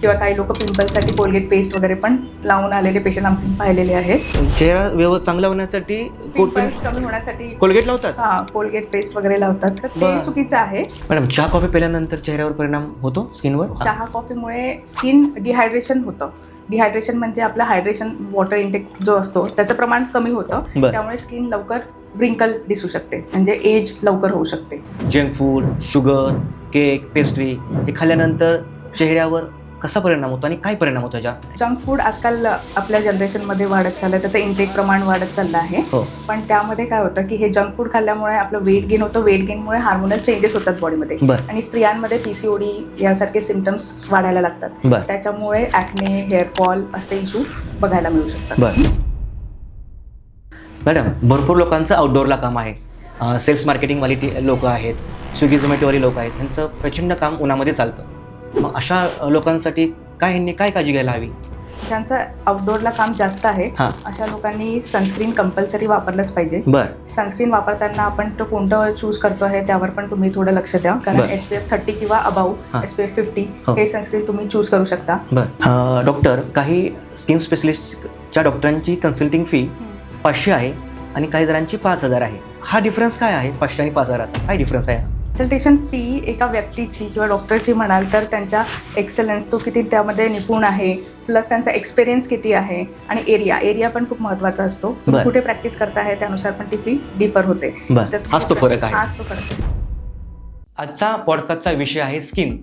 किंवा काही लोक पिंपलसाठी कोलगेट पेस्ट वगैरे पण लावून आलेले पेशंट आमचे पाहिलेले आहेत. चेहरा चांगला होण्यासाठी पिंपल्स कमी होण्यासाठी कोलगेट लावतात. कोलगेट पेस्ट वगैरे लावतात, तर ते चुकीचं आहे. मॅडम, चहा कॉफी पिल्यानंतर चेहऱ्यावर परिणाम होतो स्किनवर? चहा कॉफीमुळे स्किन डिहायड्रेशन होतं. डिहायड्रेशन म्हणजे आपलं हायड्रेशन वॉटर इंटेक जो असतो त्याचं प्रमाण कमी होतं, त्यामुळे स्किन लवकर व्रिंकल दिसू शकते, म्हणजे एज लवकर होऊ शकते. Junk food, sugar, cake, pastry हे खाल्ल्यानंतर चेहऱ्यावर कसा परिणाम होतो आणि काय परिणाम होतो त्याचा? जंक फूड आजकाल आपल्या जनरेशनमध्ये वाढत चाललं आहे, त्याचं इंटेक प्रमाण वाढत चाललं आहे. पण त्यामध्ये काय होतं की हे जंक फूड खाल्ल्यामुळे आपलं वेट गेन होतं. वेट गेनमुळे हार्मोनल चेंजेस होतात बॉडीमध्ये आणि स्त्रियांमध्ये पीसीओडी यासारखे सिम्पटम्स वाढायला लागतात. त्याच्यामुळे ॲक्ने, हेअरफॉल असे इश्यू बघायला मिळू शकतात. मॅडम, भरपूर लोकांचं आउटडोअरला काम आहे. सेल्स मार्केटिंगवाली लोक आहेत, स्विगी झोमॅटोवाली लोक आहेत, त्यांचं प्रचंड काम उन्हामध्ये चालतं. मग अशा लोकांसाठी ह्यांनी काय काळजी घ्यायला हवी? ज्यांचं आउटडोअरला काम जास्त आहे अशा लोकांनी सनस्क्रीन कंपल्सरी वापरलंच पाहिजे. सनस्क्रीन वापरताना आपण तो कोणतं चूज करतो आहे त्यावर पण तुम्ही थोडं लक्ष द्या, कारण SPF 30 किंवा अबाव SPF 50 हे सनस्क्रीन तुम्ही चूज करू शकता. डॉक्टर, काही स्किन स्पेशलिस्टच्या डॉक्टरांची कन्सल्टिंग फी 500 आहे आणि काही जणांची 5000 आहे. हा डिफरन्स काय आहे? 500 आणि 5000चा काय डिफरन्स आहे? कन्सल्टेशन फी एका व्यक्तीची किंवा डॉक्टरची म्हणाल तर त्यांच्या एक्सलन्स, तो किती त्यामध्ये निपुण आहे, प्लस त्यांचा एक्सपिरियन्स किती आहे, आणि एरिया पण खूप महत्त्वाचा असतो. कुठे प्रॅक्टिस करता आहे त्यानुसार पण ती फी डिफर होते. हाच तो फरक आहे. आजचा पॉडकास्टचा विषय आहे स्किन.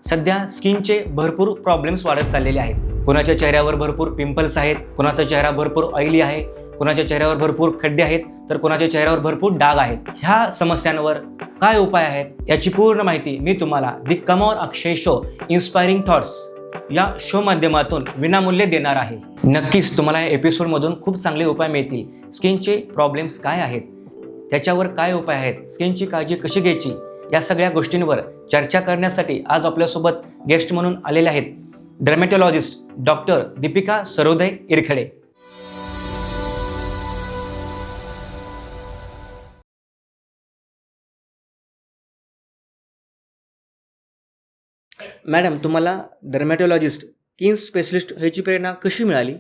सध्या स्किनचे भरपूर प्रॉब्लेम्स वाढत चाललेले आहेत. कोणाच्या चेहऱ्यावर भरपूर पिंपल्स आहेत, कोणाचा चेहरा भरपूर ऑइली आहे, कोणाच्या चेहऱ्यावर भरपूर खड्डे आहेत, तर कोणाच्या चेहऱ्यावर भरपूर डाग आहेत. ह्या समस्यांवर काय उपाय आहेत याची पूर्ण माहिती मी तुम्हाला the come on Akshay show inspiring thoughts या शो माध्यमातून विनामूल्य देणार आहे. नक्कीच तुम्हाला या एपिसोडमधून खूप चांगले उपाय मिळतील. स्किनचे प्रॉब्लेम्स काय आहेत, त्याच्यावर काय उपाय आहेत, स्किनची काळजी कशी घ्यायची, या सगळ्या गोष्टींवर चर्चा करण्यासाठी आज आपल्यासोबत गेस्ट म्हणून आलेले आहेत dermatologist doctor Deepika Sarode Irkhede. Madam, तुम्हाला डर्मॅटॉलॉजिस्ट, स्किन स्पेशलिस्ट ह्याची प्रेरणा कशी मिळाली?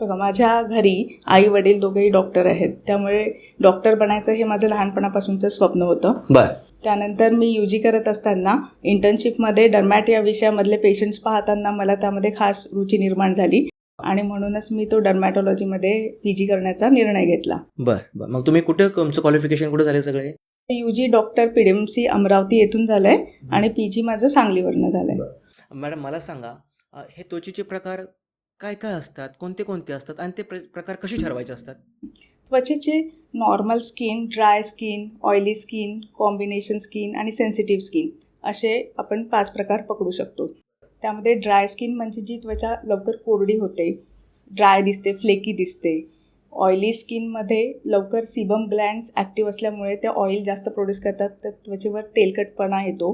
बघा, माझ्या घरी आई वडील दोघेही डॉक्टर आहेत, त्यामुळे डॉक्टर बनायचं हे माझं लहानपणापासूनचं स्वप्न होतं. त्यानंतर मी UG करत असताना इंटर्नशिपमध्ये डर्मॅट या विषयामधले पेशंट्स पाहताना मला त्यामध्ये खास रुची निर्माण झाली आणि म्हणूनच मी तो डर्मॅटॉलॉजीमध्ये PG करण्याचा निर्णय घेतला. मग तुम्ही कुठे, तुमचं क्वालिफिकेशन कुठे झाले? सगळे UG डॉक्टर PDMC अमरावती येथून झालंय आणि PG माझं सांगलीवरनं झालंय. मॅडम, मला सांगा, हे त्वचेचे प्रकार काय काय असतात, कोणते कोणते असतात आणि ते प्रकार कसे ठरवायचे असतात? त्वचेचे normal skin, dry skin, oily skin, combination skin आणि सेन्सिटिव्ह स्किन असे आपण 5 प्रकार पकडू शकतो. त्यामध्ये ड्राय स्किन म्हणजे जी त्वचा लवकर कोरडी होते, ड्राय दिसते, फ्लेकी दिसते. ऑइली स्किनमध्ये लवकर सीबम ग्लँड्स ॲक्टिव्ह असल्यामुळे त्या ऑइल जास्त प्रोड्यूस करतात, तर त्वचेवर तेलकटपणा येतो.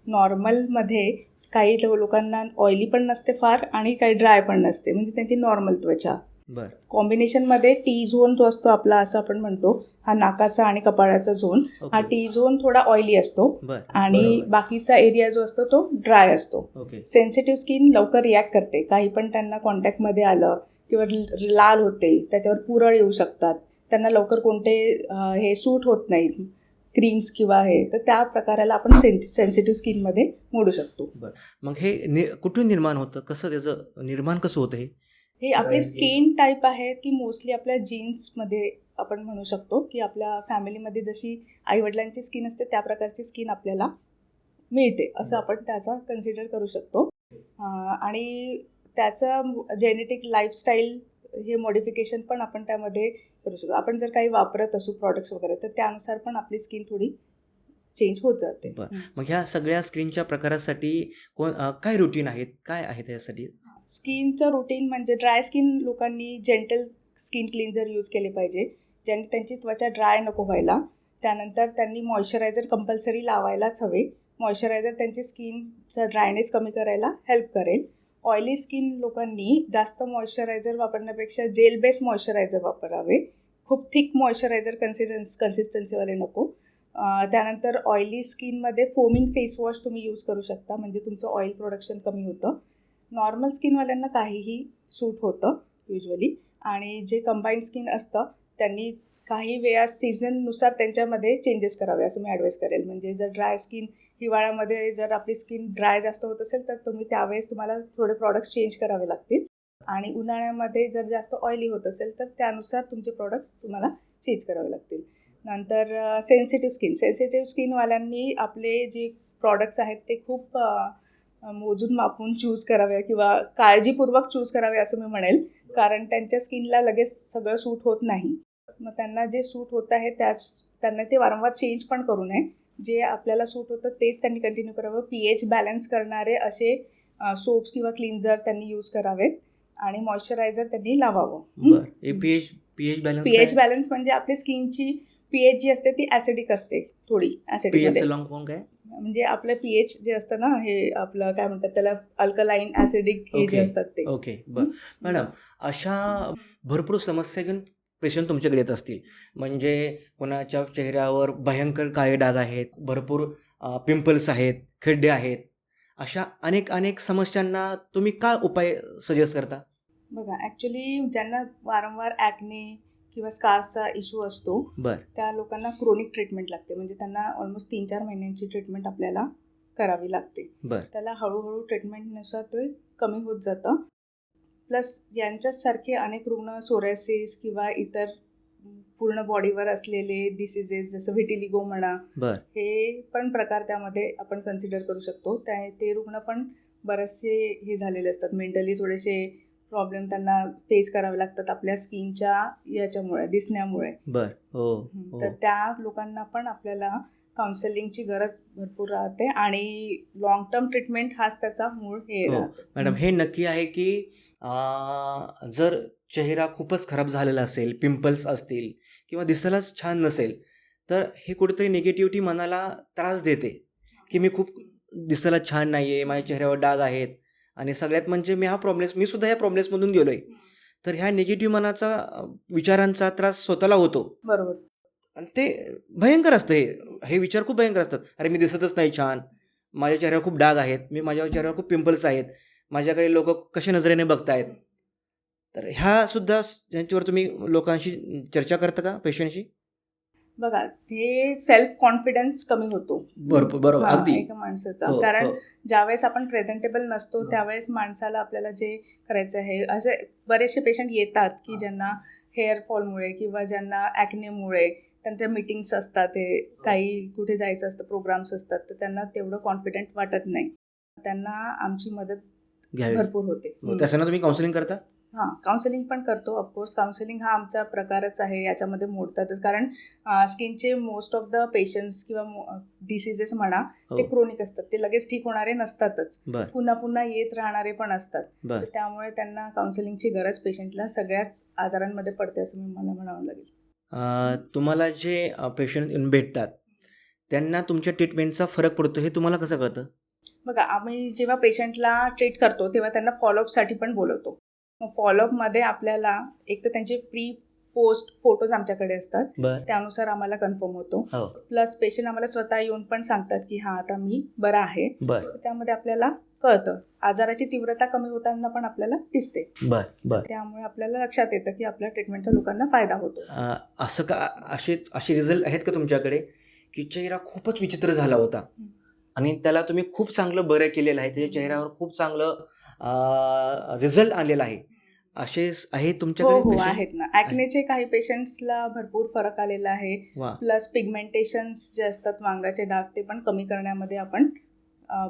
नॉर्मलमध्ये काही लोकांना ऑइली पण नसते फार आणि काही ड्राय पण नसते, म्हणजे त्यांची नॉर्मल त्वचा. कॉम्बिनेशनमध्ये T झोन जो असतो आपला, असं आपण म्हणतो, हा नाकाचा आणि कपाळाचा झोन, हा T झोन थोडा ऑइली असतो आणि बाकीचा एरिया जो असतो तो ड्राय असतो. सेन्सिटिव्ह स्किन लवकर रिॲक्ट करते, काही पण त्यांना कॉन्टॅक्टमध्ये आलं किंवा लाल होते, त्याच्यावर पुरळ येऊ शकतात, त्यांना लवकर कोणते हे सूट होत नाहीत, क्रीम्स किंवा हे, तर त्या प्रकाराला आपण सेन्सिटिव्ह स्किनमध्ये मोडू शकतो. मग हे कुठून निर्माण होतं, कसं त्याचं निर्माण कसं होतं? हे आपली स्किन टाईप आहे ती मोस्टली आपल्या जीन्समध्ये आपण म्हणू शकतो, की आपल्या फॅमिलीमध्ये जशी आईवडिलांची स्किन असते त्या प्रकारची स्किन आपल्याला मिळते, असं आपण त्याचा कन्सिडर करू शकतो. आणि त्याचं जेनेटिक लाईफस्टाईल हे मॉडिफिकेशन पण आपण त्यामध्ये करू शकतो. आपण जर काही वापरत असू प्रॉडक्ट्स वगैरे, तर त्यानुसार पण आपली स्किन थोडी चेंज होत जाते. मग ह्या सगळ्या स्किनच्या प्रकारासाठी काय रुटीन आहेत, काय आहे त्यासाठी? स्किनचं रुटीन म्हणजे ड्राय स्किन लोकांनी जेंटल स्किन क्लिन्झर यूज केले पाहिजे, ज्याने त्यांची त्वचा ड्राय नको व्हायला. त्यानंतर त्यांनी मॉइश्चरायझर कंपल्सरी लावायलाच हवे. मॉइश्चरायझर त्यांची स्किनचा ड्रायनेस कमी करायला हेल्प करेल. ऑइली स्किन लोकांनी जास्त मॉइश्चरायझर वापरण्यापेक्षा जेल बेस मॉइश्चरायझर वापरावे. खूप थिक मॉइश्चरायझर कन्सिस्टन्सीवाले नको. त्यानंतर ऑइली स्किनमध्ये फोमिंग फेस वॉश तुम्ही यूज करू शकता, म्हणजे तुमचं ऑइल प्रोडक्शन कमी होतं. नॉर्मल स्किनवाल्यांना काहीही सूट होतं युजली, आणि जे कंबाईंड स्किन असतं त्यांनी काही वेळा सीझननुसार त्यांच्यामध्ये चेंजेस करावे असं मी ॲडवाईस करेल. म्हणजे जर ड्राय स्किन, हिवाळ्यामध्ये जर आपली स्किन ड्राय जास्त होत असेल तर त्यावेळेस तुम्हाला थोडे प्रॉडक्ट्स चेंज करावे लागतील, आणि उन्हाळ्यामध्ये जर जास्त ऑइली होत असेल तर त्यानुसार तुमचे प्रॉडक्ट्स तुम्हाला चेंज करावे लागतील. नंतर सेन्सिटिव्ह स्किनवाल्यांनी आपले जे प्रॉडक्ट्स आहेत ते खूप मोजून मापून चूज करावे किंवा काळजीपूर्वक चूज करावे असं मी म्हणेल, कारण त्यांच्या स्किनला लगेच सगळं सूट होत नाही. मग त्यांना जे सूट होत आहे त्यांना ते वारंवार चेंज पण करू नये. जे आपल्याला सूट होतं तेच त्यांनी कंटिन्यू करावं. pH बॅलन्स करणारे असे सोप्स किंवा क्लिन्झर त्यांनी यूज करावेत, आणि मॉइश्चरायझर त्यांनी लावावं. pH बॅलन्स म्हणजे आपली स्किनची pH जी असते ती ॲसिडिक असते, थोडी ॲसिडिक. म्हणजे आपलं pH जे असतं ना, हे आपलं काय म्हणतात त्याला, अल्कलाईन ॲसिडिक हे जे असतात ते. ओके, बरं. मॅडम, अशा भरपूर समस्या घेऊन पेशंट तुमच्याकडे येत असतील. म्हणजे कोणाच्या चेहऱ्यावर भयंकर काळे डाग आहेत, भरपूर पिंपल्स आहेत, खड्डे आहेत. अशा अनेक समस्यांना तुम्ही काय उपाय सजेस्ट करता? बघा, ॲक्च्युली ज्यांना वारंवार ॲक्ने किंवा स्कार्सचा इश्यू असतो त्या लोकांना क्रोनिक ट्रीटमेंट लागते. म्हणजे त्यांना ऑलमोस्ट 3-4 महिन्यांची ट्रीटमेंट आपल्याला करावी लागते. त्याला हळूहळू ट्रीटमेंटनुसार ते कमी होत जातं. प्लस यांच्यासारखे अनेक रुग्ण सोरायसिस किंवा इतर पूर्ण बॉडीवर असलेले डिसिजेस जसं व्हिटिलिगो म्हणा, हे पण प्रकार त्यामध्ये आपण कन्सिडर करू शकतो. ते रुग्ण पण बरेचसे हे झालेले असतात, मेंटली थोडेसे प्रॉब्लेम त्यांना फेस करावे लागतात आपल्या स्किनच्या याच्यामुळे, दिसण्यामुळे. तर त्या लोकांना पण आपल्याला काउन्सिलिंगची गरज भरपूर राहते, आणि लॉंग टर्म ट्रीटमेंट हाच त्याचा मूळ हे राहतो. मॅडम, हे नक्की आहे की जर चेहरा खूपच खराब झालेला असेल, पिंपल्स असतील किंवा दिसायलाच छान नसेल, तर हे कुठेतरी निगेटिव्हिटी मनाला त्रास देते की मी खूप दिसायला छान नाही आहे, माझ्या चेहऱ्यावर डाग आहेत, आणि सगळ्यात म्हणजे मी सुद्धा या प्रॉब्लेम्समधून गेलो आहे. तर ह्या निगेटिव्ह मनाचा, विचारांचा त्रास स्वतःला होतो. बरोबर. आणि ते भयंकर असतं. हे विचार खूप भयंकर असतात. अरे, मी दिसतच नाही छान, माझ्या चेहऱ्यावर खूप डाग आहेत, माझ्या चेहऱ्यावर खूप पिंपल्स आहेत, माझ्याकडे लोक कशा नजरेने बघतायत. तर ह्या सुद्धा ज्यांच्यावर तुम्ही लोकांशी चर्चा करता का, पेशंटशी? बघा, ते सेल्फ कॉन्फिडन्स कमी होतो. बरोबर, अगदी. एका माणसाचा. कारण ज्यावेळेस आपण प्रेझेंटेबल नसतो त्यावेळेस माणसाला आपल्याला जे करायचं आहे, असे बरेचसे पेशंट येतात की ज्यांना हेअरफॉलमुळे किंवा ज्यांना ॲक्नेमुळे त्यांच्या मीटिंग्स असतात, ते काही कुठे जायचं असतं, प्रोग्राम्स असतात, तर त्यांना तेवढं कॉन्फिडंट वाटत नाही. त्यांना आमची मदत भरपूर होते. त्यासाठी तुम्ही काउन्सिलिंग करता? हां, काउन्सिलिंग पण करतो. ऑफकोर्स काउन्सिलिंग हा आमचा प्रकारच आहे, याच्यामध्ये मोडतातच. कारण स्किनचे मोस्ट ऑफ द पेशंट्स किंवा डिसिजेस म्हणा, ते क्रोनिक असतात, ते लगेच ठीक होणारे नसतातच, पुन्हा पुन्हा येत राहणारे पण असतात. त्यामुळे त्यांना काउन्सिलिंगची गरज पेशंटला सगळ्याच आजारांमध्ये पडते असं मला म्हणावं लागेल. तुम्हाला जे पेशंट भेटतात त्यांना तुमच्या ट्रीटमेंटचा फरक पडतो हे तुम्हाला कसं कळतं? बघा, आम्ही जेव्हा पेशंटला ट्रीट करतो तेव्हा त्यांना फॉलोअपसाठी पण बोलवतो. मग फॉलोअपमध्ये आपल्याला एक तर त्यांचे प्री पोस्ट फोटोज आमच्याकडे असतात, त्यानुसार आम्हाला कन्फर्म होतो. प्लस पेशंट आम्हाला स्वतः येऊन पण सांगतात की हा, आता मी बरा आहे. त्यामध्ये आपल्याला कळतं, आजाराची तीव्रता कमी होताना पण आपल्याला दिसते. त्यामुळे आपल्याला लक्षात येतं की आपल्या ट्रीटमेंटचा लोकांना फायदा होतो. असं का, असे रिझल्ट आहेत का तुमच्याकडे की चेहरा खूपच विचित्र झाला होता आणि त्याला तुम्ही खूप चांगलं बरं केलेलं आहे, त्याच्या चेहऱ्यावर खूप चांगलं रिझल्ट आलेला आहे, असे आहे तुमच्याकडे? हो, आहेत ना. ॲक्नेचे काही पेशंट्सला भरपूर फरक आलेला आहे. प्लस पिगमेंटेशन्स जे असतात, वांगाचे डाग, ते पण कमी करण्यामध्ये आपण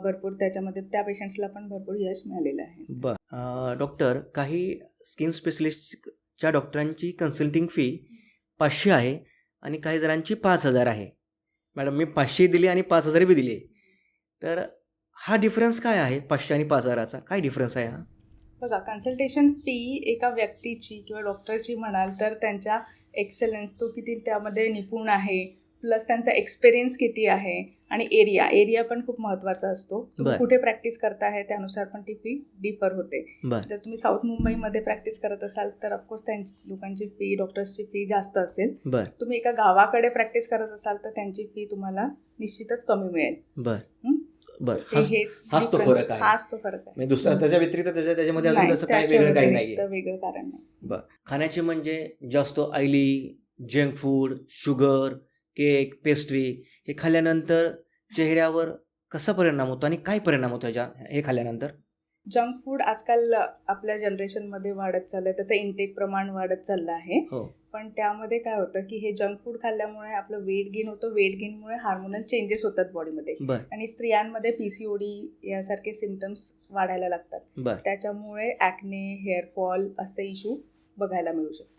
भरपूर त्याच्यामध्ये त्या पेशंट्सला पण भरपूर यश मिळालेलं आहे. डॉक्टर, काही स्किन स्पेशलिस्टच्या डॉक्टरांची कन्सल्टिंग फी 500 आहे आणि काही जणांची 5,000 आहे. मॅडम, मी 500 दिली आणि 5,000 बी दिले, तर हा डिफरन्स काय आहे? 500 आणि 5,000चा काय डिफरन्स आहे हा? बघा, कन्सल्टेशन फी एका व्यक्तीची किंवा डॉक्टरची म्हणाल तर त्यांच्या एक्सेलन्स, तो किती त्यामध्ये निपुण आहे, प्लस त्यांचा एक्सपिरियन्स किती आहे, आणि एरिया पण खूप महत्त्वाचा असतो. तुम्ही कुठे प्रॅक्टिस करताय त्यानुसार पण ती फी डिफर होते. जर तुम्ही साऊथ मुंबईमध्ये प्रॅक्टिस करत असाल तर ऑफकोर्स त्यांची लोकांची फी, डॉक्टर्सची फी जास्त असेल. तुम्ही एका गावाकडे प्रॅक्टिस करत असाल तर त्यांची फी तुम्हाला निश्चितच कमी मिळेल. बरं, हे हाच तो difference, फरक आहे. हाच तो फरक आहे. म्हणजे दुसरा त्याच्या व्यतिरिक्त त्याच्यामध्ये अजून नाही, तसं काही त्याच्या वेगळं काही व्यतिरिक्त नाहीये. वेगळं कारण नाही. बरं, खाण्याचे म्हणजे जास्त oily, junk food, sugar, cake, pastry हे खाल्ल्यानंतर चेहऱ्यावर कसा परिणाम होतो आणि काय परिणाम होतो हे खाल्ल्यानंतर? जंक फूड आजकाल आपल्या जनरेशनमध्ये वाढत चाललंय, त्याचं इंटेक प्रमाण वाढत चाललं आहे. हो. पण त्यामध्ये काय होतं की हे जंक फूड खाल्ल्यामुळे आपलं वेट गेन होतं, वेट गेनमुळे हार्मोनल चेंजेस होतात बॉडीमध्ये बरं. आणि स्त्रियांमध्ये PCOD यासारखे सिम्पटम्स वाढायला लागतात. बरं. त्याच्यामुळे ॲक्ने, हेअरफॉल असे इश्यू बघायला मिळू शकतात.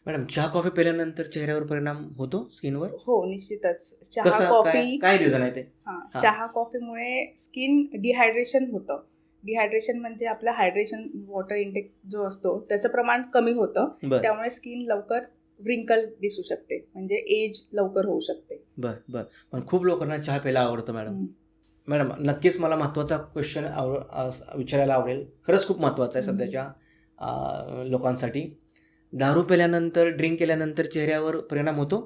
मॅडम, चहा कॉफी पिल्यानंतर चेहऱ्यावर परिणाम होतो स्किनवर? हो, निश्चितच. चहा कसा, कॉफी काय रिझन आहे ते? हां, चहा कॉफीमुळे स्किन डिहायड्रेशन होतं. डिहायड्रेशन म्हणजे आपलं हायड्रेशन, वॉटर इंटेक जो असतो त्याचं प्रमाण कमी होतं. बरं. त्यामुळे स्किन लवकर व्रिंकल दिसू शकते, म्हणजे एज लवकर होऊ शकते. बरं. पण खूप लोकांना चहा प्यायला आवडतं मॅडम. मॅडम, नक्कीच मला महत्त्वाचा क्वेश्चन विचारायला आवडेल. खरंच खूप महत्त्वाचं आहे सध्याच्या लोकांसाठी. दारू पिल्यानंतर, ड्रिंक केल्यानंतर चेहऱ्यावर परिणाम होतो?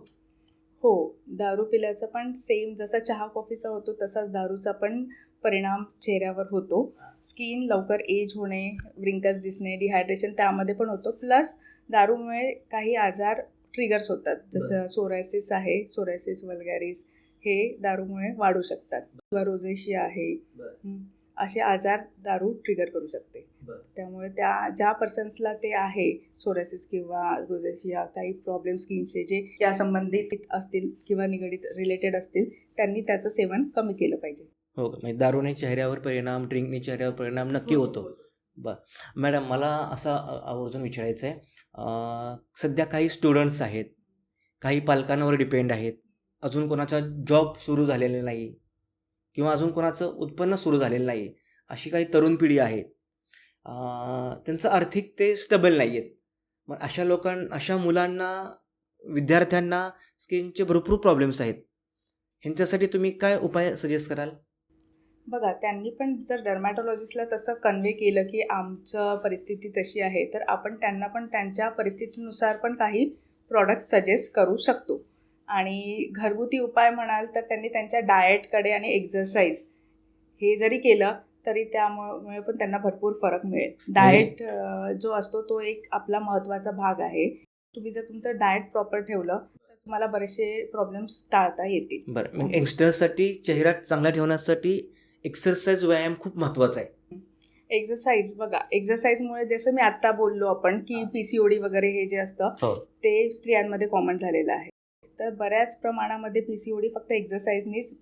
हो, दारू पिल्याचा पण सेम जसा चहा कॉफीचा होतो तसाच दारूचा पण परिणाम चेहऱ्यावर होतो. स्किन लवकर एज होणे, व्रिंकल्स दिसणे, डिहायड्रेशन त्यामध्ये पण होतं. प्लस दारूमुळे काही आजार ट्रिगर्स होतात, जसं सोरायसिस आहे, सोरायसिस वल्गॅरिस हे दारूमुळे वाढू शकतात, किंवा रोझेशिया आहे. असे आजार दारू ट्रिगर करू शकते. त्यामुळे ज्या पर्सन्सला ते आहे सोरायसिस किंवा रोझेशिया, काही प्रॉब्लेम स्किनचे जे या संबंधित असतील किंवा निगडीत रिलेटेड असतील, त्यांनी त्याचं सेवन कमी केलं पाहिजे. हो, म्हणजे दारूने चेहऱ्यावर परिणाम, ड्रिंकने चेहऱ्यावर परिणाम नक्की होतो. बरं मॅडम, मला असं आवर्जून विचारायचं आहे, सध्या काही स्टुडंट्स आहेत, काही पालकांवर डिपेंड आहेत, अजून कोणाचा जॉब सुरू झालेला नाही किंवा अजून कोणाचं उत्पन्न सुरू झालेलं नाही, अशी काही तरुण पिढी आहेत, त्यांचं आर्थिक ते स्टेबल नाही आहेत. मग अशा मुलांना, विद्यार्थ्यांना स्किनचे भरपूर प्रॉब्लेम्स आहेत. ह्यांच्यासाठी तुम्ही काय उपाय सजेस्ट कराल? बघा, त्यांनी पण जर डर्मॅटॉलॉजिस्टला तसं कन्वे केलं की आमचं परिस्थिती तशी आहे, तर आपण त्यांना पण त्यांच्या परिस्थितीनुसार पण काही प्रॉडक्ट सजेस्ट करू शकतो. आणि घरगुती उपाय म्हणाल तर त्यांनी त्यांच्या डाएटकडे आणि एक्झरसाईज हे जरी केलं तरी त्यामुळे पण त्यांना भरपूर फरक मिळेल. डाएट जो असतो तो एक आपला महत्त्वाचा भाग आहे. तुम्ही जर तुमचं डाएट प्रॉपर ठेवलं तर तुम्हाला बरेचसे प्रॉब्लेम्स टाळता येतील. बरं, मग यंगस्टर्ससाठी चेहरा चांगला ठेवण्यासाठी एक्सरसाइज, व्यायाम खूप महत्त्वाचा आहे. एक्झरसाईज बघा, एक्झरसाईजमुळे जसं मी आत्ता बोललो आपण की PCOD वगैरे हे जे असतं ते स्त्रियांमध्ये कॉमन झालेलं आहे. तर बऱ्याच प्रमाणामध्ये PCOD फक्त एक्झरसाईजनीच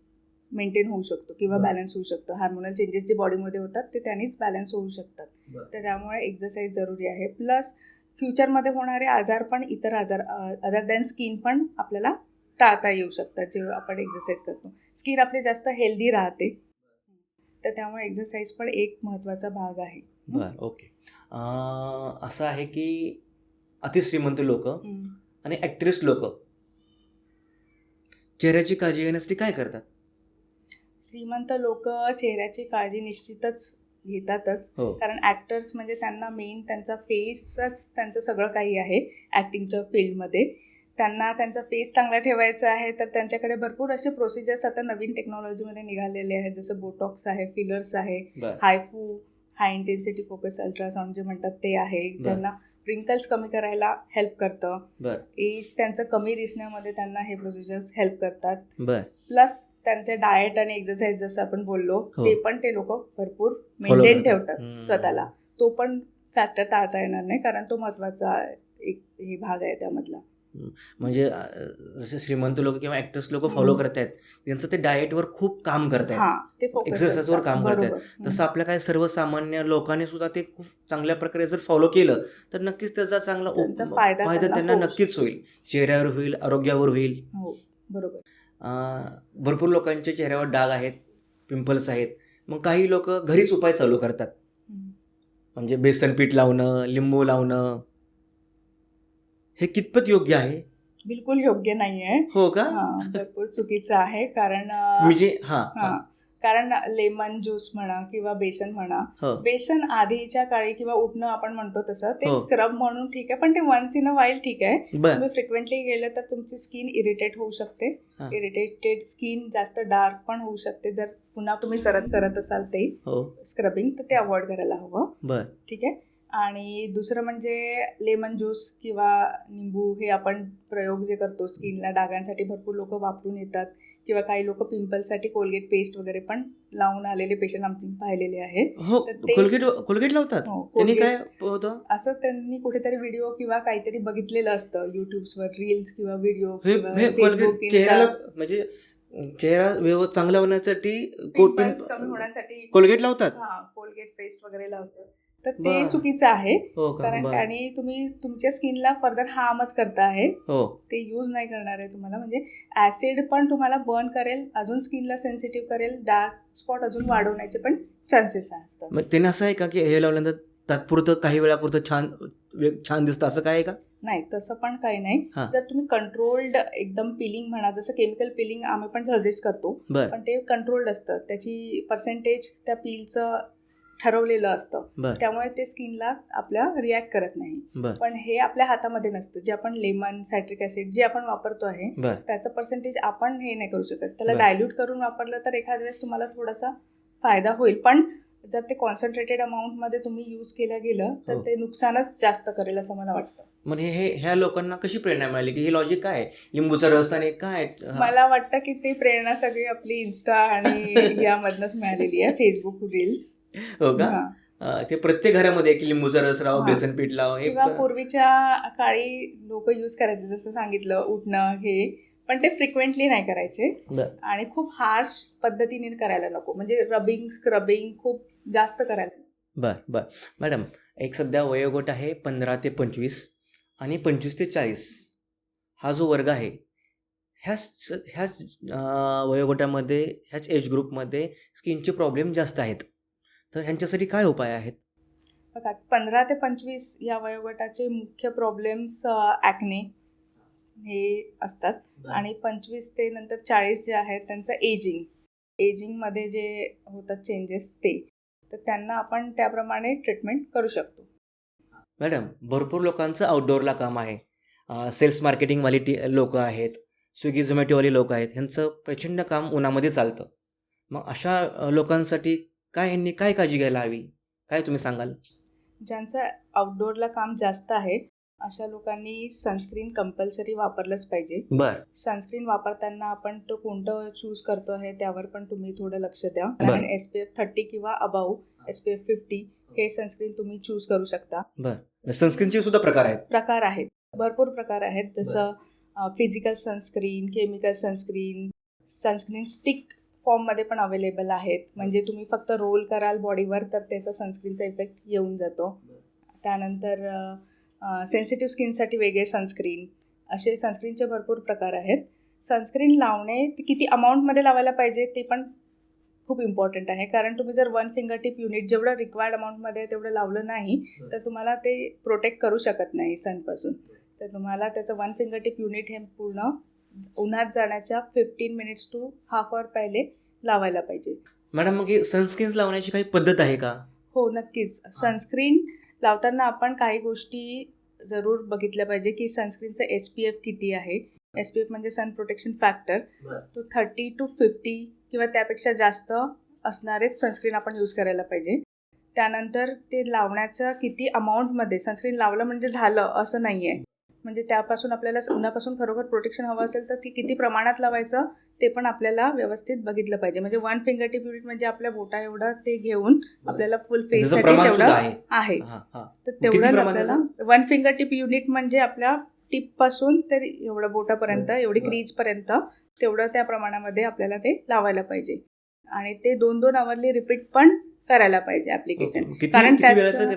मेंटेन होऊ शकतो किंवा बॅलन्स होऊ शकतं. हार्मोनल चेंजेस जे बॉडीमध्ये होतात ते त्यांनीच बॅलन्स होऊ शकतात. तर त्यामुळे एक्झरसाईज जरुरी आहे. प्लस फ्युचरमध्ये होणारे आजार पण, इतर आजार अदर दॅन स्किन पण आपल्याला टाळता येऊ शकतात जेव्हा आपण एक्झरसाईज करतो. स्किन आपली जास्त हेल्दी राहते, तर त्यामुळे एक्झरसाईज पण एक महत्त्वाचा भाग आहे. बरं, ओके. असं आहे की अतिश्रीमंत लोक आणि ॲक्ट्रेस लोक चेहऱ्याची काळजी घेण्यासाठी काय करतात? श्रीमंत लोक चेहऱ्याची काळजी निश्चितच घेतातच, कारण ॲक्टर्स म्हणजे त्यांना मेन त्यांचा फेसच त्यांचं सगळं काही आहे. ॲक्टिंगच्या फील्डमध्ये त्यांना त्यांचा फेस चांगला ठेवायचा आहे, तर त्यांच्याकडे भरपूर असे प्रोसिजर्स आता नवीन टेक्नॉलॉजीमध्ये निघालेले आहेत, जसं बोटॉक्स आहे, फिलर्स आहे, हाय इंटेन्सिटी फोकस अल्ट्रासाऊंड जे म्हणतात ते आहे, ज्यांना रिंकल्स कमी करायला हेल्प करतं. एज त्यांचं कमी दिसण्यामध्ये त्यांना हे प्रोसिजर्स हेल्प करतात. प्लस त्यांचे डाएट आणि एक्झरसाईज जसं आपण बोललो ते पण ते लोक भरपूर मेंटेन ठेवतात स्वतःला. तो पण फॅक्टर टाळता येणार नाही, कारण तो महत्त्वाचा एक हे भाग आहे त्यामधला. म्हणजे जसे श्रीमंत लोक किंवा ॲक्टर्स लोक फॉलो करत आहेत, त्यांचं ते डाएटवर खूप काम करत आहेत, एक्सरसाइजवर काम करत आहेत. तसं आपल्या काय सर्वसामान्य लोकांनी सुद्धा ते खूप चांगल्या प्रकारे जर फॉलो केलं तर नक्कीच त्याचा चांगला फायदा त्यांना नक्कीच होईल, चेहऱ्यावर होईल, आरोग्यावर होईल. बरोबर. भरपूर लोकांच्या चेहऱ्यावर डाग आहेत, पिंपल्स आहेत. मग काही लोक घरीच उपाय चालू करतात, म्हणजे बेसन पीठ लावणं, लिंबू लावणं. हे कितपत योग्य आहे? बिलकुल योग्य नाही आहे. हो का? भरपूर चुकीचं आहे, कारण कारण लेमन ज्यूस म्हणा किंवा बेसन म्हणा, हो बेसन आधीच्या काळी किंवा उठणं आपण म्हणतो तसं ते हो. स्क्रब म्हणून ठीक आहे, पण ते वन्स इन अ वाईल ठीक आहे. बर तुम्ही फ्रिक्वेंटली गेलं तर तुमची स्किन इरिटेट होऊ शकते. हा. इरिटेटेड स्किन जास्त डार्क पण होऊ शकते. जर पुन्हा तुम्ही करत असाल ते हो स्क्रबिंग तर ते अवॉइड करायला हवं. बर ठीक आहे. आणि दुसरं म्हणजे लेमन ज्यूस किंवा निंबू हे आपण प्रयोग जे करतो स्किनला डागांसाठी भरपूर लोक वापरून येतात, किंवा काही लोक पिंपलसाठी कोलगेट पेस्ट वगैरे पण लावून आलेले पेशंट आमचे पाहिलेले आहेत. हो. तर ते- कोलगेट लावतात हो, त्यांनी कोलगेट. काय होतं? असं त्यांनी कुठेतरी व्हिडिओ किंवा काहीतरी बघितलेलं असतं युट्यूबवर, रील्स किंवा व्हिडिओ हे किंवा हे फेसबुक, कोलगेट इंस्टा. चेहऱ्याला म्हणजे चेहरा चांगला होण्यासाठी पिंपल्स कमी होण्यासाठी कोलगेट लावतात. कोलगेट पेस्ट वगैरे लावतात. तर ते बरं. चुकीचं आहे, हो का? कारण बरं. आणि तुम्ही तुमच्या स्किनला फर्दर हार्मच करता आहे. हो ते यूज नाही करणार आहे तुम्हाला. म्हणजे ॲसिड पण तुम्हाला बर्न करेल, अजून स्किनला सेन्सिटिव्ह करेल, डार्क स्पॉट अजून वाढवण्याचे पण चान्सेस असतात. मग त्याने असं आहे का की हे लावल्यानंतर तात्पुरतं काही वेळापुरतं छान दिसतं असं काय आहे का? नाही, तसं पण काही नाही. हां. जर तुम्ही कंट्रोल्ड एकदम पिलिंग म्हणा, जसं केमिकल पिलिंग आम्ही पण सजेस्ट करतो, बर पण ते कंट्रोल्ड असतं. त्याची पर्सेंटेज त्या पीलचं ठरवलेलं असतं, बर त्यामुळे ते स्किनला आपल्या रिॲक्ट करत नाही. बर पण हे आपल्या हातामध्ये नसतं. जे आपण लेमन, सायट्रिक ॲसिड जे आपण वापरतो आहे बर त्याचं पर्सेंटेज आपण हे नाही करू शकत. त्याला बरं. डायल्यूट करून वापरलं तर एखाद्या वेळेस तुम्हाला थोडासा फायदा होईल, पण जर ते कॉन्सन्ट्रेटेड अमाऊंटमध्ये तुम्ही यूज केलं गेलं तर हो. ते नुकसानच जास्त करेल असं मला वाटतं. मग ह्या लोकांना कशी प्रेरणा मिळाली की हे लॉजिक काय आहे? लिंबूचा रस आणि काय हा. मला वाटतं की ती प्रेरणा सगळी आपली इन्स्टा आणि यामधनंच मिळालेली आहे, फेसबुक रील्स. हो का? ते प्रत्येक घरामध्ये की लिंबूचा रस लाव, हां. बेसन पीठ लाव, हे किंवा पूर्वीच्या काळी लोक यूज करायचे, जसं सांगितलं उठणं हे, पण ते फ्रिक्वेंटली नाही करायचे बर आणि खूप हार्श पद्धतीने करायला नको. म्हणजे रबिंग, स्क्रबिंग खूप जास्त करायला. बर बर मॅडम, एक सध्या वयोगट आहे 15 ते 25 आणि 25 ते 40 हा जो वर्ग आहे, ह्याच वयोगटामध्ये, ह्याच एज ग्रुपमध्ये स्किनचे प्रॉब्लेम जास्त आहेत. तर ह्यांच्यासाठी काय उपाय आहेत? बघा, 15 ते 25 या वयोगटाचे मुख्य प्रॉब्लेम्स ॲक्ने हे असतात, आणि 25 ते नंतर 40 जे आहेत त्यांचं एजिंगमध्ये जे होतात चेंजेस ते, तर त्यांना आपण त्याप्रमाणे ट्रीटमेंट करू शकतो. मॅडम, भरपूर लोकांचं आउटडोअरला काम आहे. सेल्स मार्केटिंगवाली लोक आहेत, स्विगी झोमॅटोवाली लोक आहेत, ह्यांचं प्रचंड काम उन्हामध्ये चालतं. मग अशा लोकांसाठी ह्यांनी काय काळजी घ्यायला हवी? काय तुम्ही सांगाल? ज्यांचं आउटडोअरला काम जास्त आहे अशा लोकांनी सनस्क्रीन कंपल्सरी वापरलंच पाहिजे. बर सनस्क्रीन वापरताना आपण तो कोणतं चूज करतो आहे त्यावर पण तुम्ही थोडं लक्ष द्या. कारण SPF 30 किंवा अबाऊ SPF 50 हे सनस्क्रीन तुम्ही चूज करू शकता. बर सनस्क्रीनचे सुद्धा प्रकार आहेत, भरपूर प्रकार आहेत. जसं physical sunscreen, chemical sunscreen stick फॉर्ममध्ये पण अवेलेबल आहेत. म्हणजे तुम्ही फक्त रोल कराल बॉडीवर तर त्याचा सनस्क्रीनचा इफेक्ट येऊन जातो. त्यानंतर सेन्सिटिव्ह स्किनसाठी वेगळे सनस्क्रीन, असे सनस्क्रीनचे भरपूर प्रकार आहेत. सनस्क्रीन लावणे ते किती अमाऊंटमध्ये लावायला पाहिजे ते पण खूप इम्पॉर्टंट आहे. कारण तुम्ही जर 1 फिंगर टिप युनिट जेवढं रिक्वायर्ड अमाऊंटमध्ये तेवढं लावलं नाही तर तुम्हाला ते प्रोटेक्ट करू शकत नाही सनपासून. तर तुम्हाला त्याचं 1 फिंगर टिप युनिट हे पूर्ण उन्हात जाण्याच्या 15 मिनिट्स टू हाफ आवर पहिले लावायला पाहिजे. मॅडम, मग सनस्क्रीन लावण्याची काही पद्धत आहे का? हो, नक्कीच. सनस्क्रीन लावताना आपण काही गोष्टी जरूर बघितल्या पाहिजे की सनस्क्रीनचं SPF किती आहे. SPF म्हणजे सन प्रोटेक्शन फॅक्टर, तो 30 to 50 किंवा त्यापेक्षा जास्त असणारेच सनस्क्रीन आपण यूज करायला पाहिजे. त्यानंतर ते लावण्याचं किती अमाऊंटमध्ये, सनस्क्रीन लावलं म्हणजे झालं असं नाही आहे. म्हणजे त्यापासून आपल्याला उन्हापासून खरोखर प्रोटेक्शन हवं असेल तर ती किती प्रमाणात लावायचं ते पण आपल्याला व्यवस्थित बघितलं पाहिजे. म्हणजे 1 फिंगर टिप युनिट म्हणजे आपल्या बोटा एवढं ते घेऊन आपल्याला फुल फेससाठी तेवढं आहे. तर तेवढं आपल्याला 1 फिंगर टिप युनिट म्हणजे आपल्या टिपपासून तर एवढं बोटापर्यंत, एवढी क्रीजपर्यंत तेवढं त्या प्रमाणामध्ये आपल्याला ते लावायला पाहिजे. आणि ते 2-2 आवरली रिपीट पण करायला पाहिजे ॲप्लिकेशन. कारण त्याचं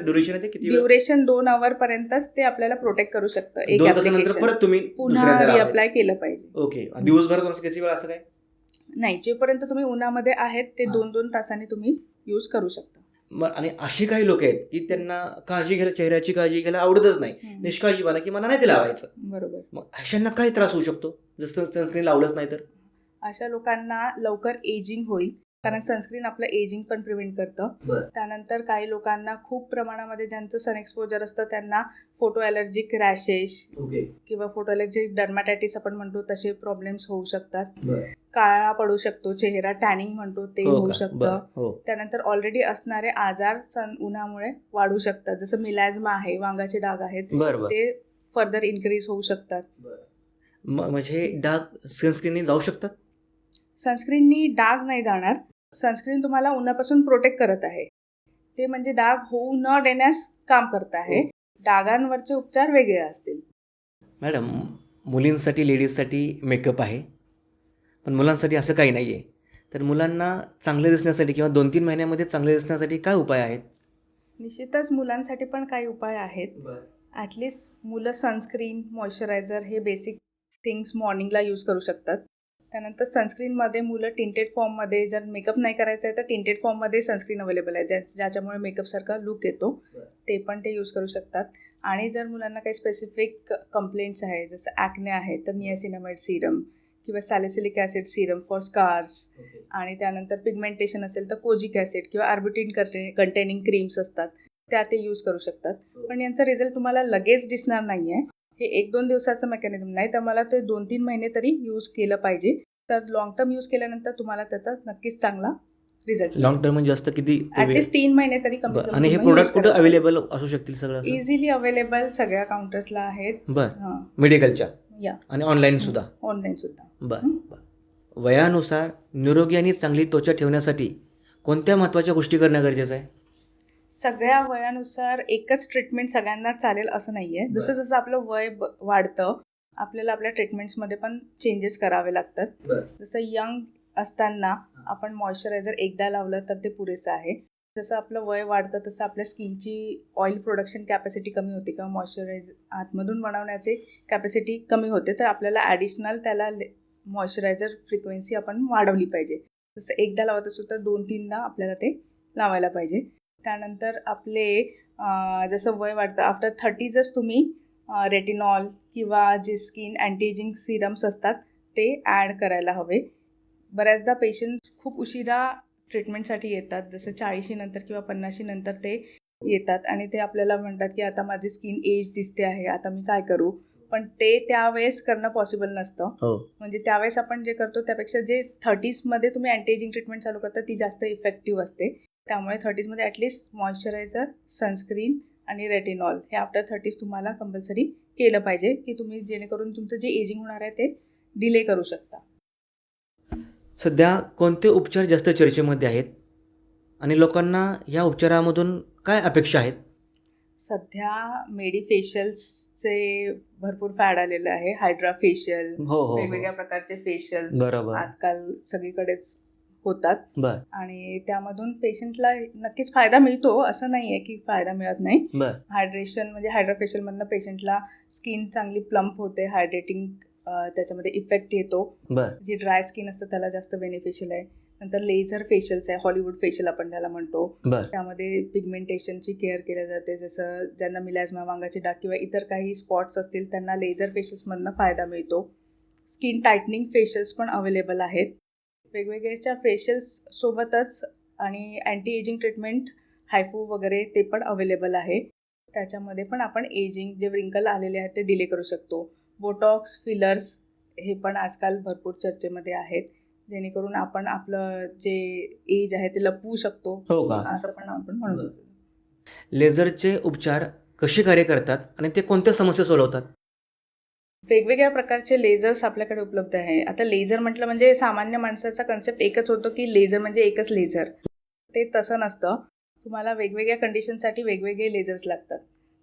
ड्युरेशन 2 आवर पर्यंतच ते आपल्याला प्रोटेक्ट करू शकतं. एक ॲप्लिकेशन पुन्हा रिअप्लाय केलं पाहिजे. ओके, दिवसभर किती वेळ असं काय नाही, जेपर्यंत तुम्ही उन्हामध्ये आहेत ते 2-2 तासांनी तुम्ही यूज करू शकता. आणि अशी काही लोक आहेत की त्यांना चेहऱ्याची काळजी घ्यायला आवडतच नाही, निष्काळजीपणा की मला नाही ते लावायचं. बरोबर. मग अशांना काय त्रास होऊ शकतो जसं सनस्क्रीन लावलंच नाही तर? अशा लोकांना लवकर एजिंग होईल. कारण सनस्क्रीन आपलं एजिंग पण प्रिव्हेंट करतं. त्यानंतर काही लोकांना खूप प्रमाणामध्ये ज्यांचं सन एक्सपोजर असतं त्यांना फोटो ॲलर्जिक रॅशेस किंवा फोटो ॲलर्जिक डर्मॅटायटिस आपण म्हणतो तसे प्रॉब्लेम्स होऊ शकतात. काळा पडू शकतो चेहरा, टॅनिंग म्हणतो ते होऊ शकतं. त्यानंतर ऑलरेडी असणारे आजार उन्हामुळे वाढू शकतात, जसं मिलॅझ्मा आहे, वांगाचे डाग आहेत, ते फर्दर इन्क्रीज होऊ शकतात. म्हणजे डाग सनस्क्रीनने जाऊ शकतात? सनस्क्रीननी डाग नाही जाणार. सनस्क्रीन तुम्हाला उन्हापासून प्रोटेक्ट करत आहे, ते म्हणजे डाग होऊ न देण्यास काम करत आहे. डागांवरचे उपचार वेगळे असतील. मॅडम, मुलींसाठी लेडीजसाठी मेकअप आहे, पण मुलांसाठी असं काही नाही आहे. तर मुलांना चांगले दिसण्यासाठी किंवा 2-3 महिन्यामध्ये चांगले दिसण्यासाठी काय उपाय आहेत? निश्चितच मुलांसाठी पण काही उपाय आहेत. ॲटलिस्ट मुलं सनस्क्रीन, मॉइश्चरायझर हे बेसिक थिंग्स मॉर्निंगला यूज करू शकतात. त्यानंतर सनस्क्रीनमध्ये मुलं टिंटेड फॉर्ममध्ये, जर मेकअप नाही करायचा आहे तर टिंटेड फॉर्ममध्ये सनस्क्रीन अवेलेबल आहे, ज्याच्यामुळे मेकअपसारखा लुक येतो, ते पण ते यूज करू शकतात. आणि जर मुलांना काही स्पेसिफिक कंप्लेंट्स आहे, जसं ॲक्ने आहे तर नियासिनामाइड सिरम किंवा salicylic acid serum for scars, आणि त्यानंतर पिगमेंटेशन असेल तर कोजिक ॲसिड किंवा आर्बिटिन कंटेनिंग क्रीम्स असतात, त्या ते यूज करू शकतात. पण यांचा रिझल्ट तुम्हाला लगेच दिसणार नाही आहे. हे 1-2 दिवसाचं मेकॅनिझम नाही, तर मला ते 2-3 महिने तरी यूज केलं पाहिजे. तर लॉंग टर्म यूज केल्यानंतर तुम्हाला त्याचा नक्कीच चांगला रिझल्ट. लॉंग टर्म म्हणजे जास्त किती? ॲटलिस्ट 3 महिने तरी कमी. आणि हे प्रोडक्ट कुठे अवेलेबल असू शकतील? सगळं इझिली अवेलेबल सगळ्या काउंटर्सला आहेत. बरं, मेडिकलच्या या आणि ऑनलाईन सुद्धा. बरं. वयानुसार निरोगी आणि चांगली त्वचा ठेवण्यासाठी कोणत्या महत्त्वाच्या गोष्टी करणं गरजेचं आहे? सगळ्या वयानुसार एकच ट्रीटमेंट सगळ्यांना चालेल असं नाही आहे. जसं जसं आपलं वय वाढतं आपल्याला आपल्या ट्रीटमेंट्समध्ये पण चेंजेस करावे लागतात. जसं यंग असताना आपण मॉइश्चरायझर एकदा लावलं तर ते पुरेसं आहे. जसं आपलं वय वाढतं तसं आपल्या स्किनची ऑइल प्रोडक्शन कॅपॅसिटी कमी होते किंवा मॉइश्चरायझर आतमधून बनवण्याची कॅपॅसिटी कमी होते, तर आपल्याला ॲडिशनल त्याला मॉइश्चरायझर फ्रिक्वेन्सी आपण वाढवली पाहिजे. जसं एकदा लावत असू तर 2-3दा आपल्याला ते लावायला पाहिजे. त्यानंतर आपले जसं वय वाढतं आफ्टर 30 तुम्ही रेटिनॉल किंवा जे स्किन अँटी एजिंग सिरम्स असतात ते ॲड करायला हवे. बऱ्याचदा पेशंट खूप उशिरा ट्रीटमेंटसाठी येतात, जसं 40 नंतर किंवा 50 नंतर ते येतात आणि ते आपल्याला म्हणतात की आता माझी स्किन एज दिसते आहे, आता मी काय करू. पण ते त्यावेळेस करणं पॉसिबल नसतं. म्हणजे त्यावेळेस आपण जे करतो त्यापेक्षा जे 30मध्ये तुम्ही अँटी एजिंग ट्रीटमेंट चालू करता ती जास्त इफेक्टिव्ह असते. त्यामुळे 30मध्ये ॲटलिस्ट मॉइश्चरायझर, सनस्क्रीन आणि रेटिनॉल हे आफ्टर 30 तुम्हाला कंपल्सरी केलं पाहिजे, की तुम्ही जेणेकरून तुमचं जे एजिंग होणार आहे ते डिले करू शकता. सध्या कोणते उपचार जास्त चर्चेमध्ये आहेत आणि लोकांना या उपचारामधून काय अपेक्षा आहेत? सध्या मेडिफेशियल्सचे भरपूर फॅड आलेलं आहे. हायड्रा फेशियल, वेगवेगळ्या प्रकारचे फेशियल्स आजकाल सगळीकडेच होतात आणि त्यामधून पेशंटला नक्कीच फायदा मिळतो, असं नाही आहे की फायदा मिळत नाही. हायड्रेशन म्हणजे हायड्रा फेशियलमधनं पेशंटला स्किन चांगली प्लम्प होते, हायड्रेटिंग त्याच्यामध्ये इफेक्ट येतो. जी ड्राय स्किन असतं त्याला जास्त बेनिफिशियल आहे. नंतर लेझर फेशियल्स आहे, हॉलिवूड फेशियल आपण त्याला म्हणतो. त्यामध्ये पिगमेंटेशनची केअर केली जाते. जसं ज्यांना मिलॅझ्मा, वांगाचे डाग किंवा इतर काही स्पॉट्स असतील त्यांना लेझर फेशियल्समधनं फायदा मिळतो. स्किन टायटनिंग फेशियल्स पण अवेलेबल आहेत. वेगवेगळ्याच्या फेशियल्स सोबतच आणि अँटी एजिंग ट्रीटमेंट, हायफू वगैरे ते पण अवेलेबल आहे. त्याच्यामध्ये पण आपण एजिंग जे व्रिंकल आलेले आहेत ते डिले करू शकतो. बोटॉक्स, फिलर्स हे पण आजकाल भरपूर चर्चेमध्ये आहेत, जेणेकरून आपण आपलं जे एज आहे ते लपवू शकतो, असं पण आपण म्हणू. लेझरचे उपचार कसे कार्य करतात आणि ते कोणत्या समस्या सोडवतात? वेगवेगळ्या प्रकारचे लेझर्स आपल्याकडे उपलब्ध आहे. आता लेझर म्हटलं म्हणजे सामान्य माणसाचा कन्सेप्ट एकच होतो की लेझर म्हणजे एकच लेझर. ते तसं नसतं. तुम्हाला वेगवेगळ्या कंडिशनसाठी वेगवेगळे लेझर्स लागतात.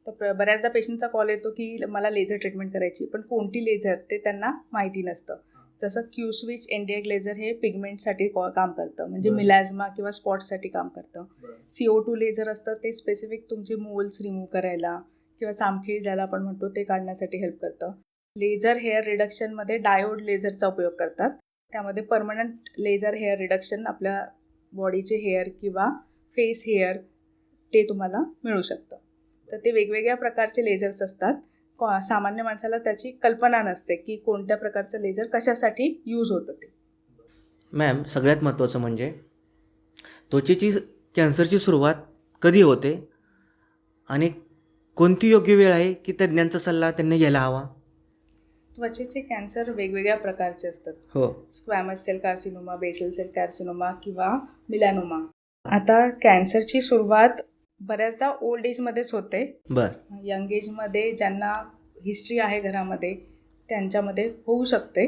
तर बऱ्याचदा पेशंटचा कॉल येतो की मला लेझर ट्रीटमेंट करायची, पण कोणती लेझर ते त्यांना माहिती नसतं. जसं क्यू-स्विच एनडीएक लेझर हे पिगमेंटसाठी काम करतं, म्हणजे मिलॅझ्मा किंवा स्पॉट्ससाठी काम करतं. CO2 लेझर असतं ते स्पेसिफिक तुमचे मोल्स रिमूव्ह करायला किंवा चामखीळ ज्याला आपण म्हणतो ते काढण्यासाठी हेल्प करतं. लेझर हेअर रिडक्शनमध्ये डायोड लेझरचा उपयोग करतात. त्यामध्ये परमनंट लेझर हेअर रिडक्शन आपल्या बॉडीचे हेअर किंवा फेस हेअर ते तुम्हाला मिळू शकतं. तर ते वेगवेगळ्या प्रकारचे लेझर्स असतात. सामान्य माणसाला त्याची कल्पना नसते की कोणत्या प्रकारचं लेझर कशासाठी यूज होतं ते. मॅम, सगळ्यात महत्त्वाचं म्हणजे त्वचेची कॅन्सरची सुरुवात कधी होते आणि कोणती योग्य वेळ आहे की तज्ज्ञांचा सल्ला त्यांनी घ्यायला हवा? त्वचेचे कॅन्सर वेगवेगळ्या प्रकारचे असतात. हो. Squamous cell carcinoma, basal cell carcinoma किंवा मिलॅनोमा. आता कॅन्सरची सुरुवात बऱ्याचदा ओल्ड एजमध्येच होते. बरं. यंग एजमध्ये ज्यांना हिस्ट्री आहे घरामध्ये त्यांच्यामध्ये होऊ शकते.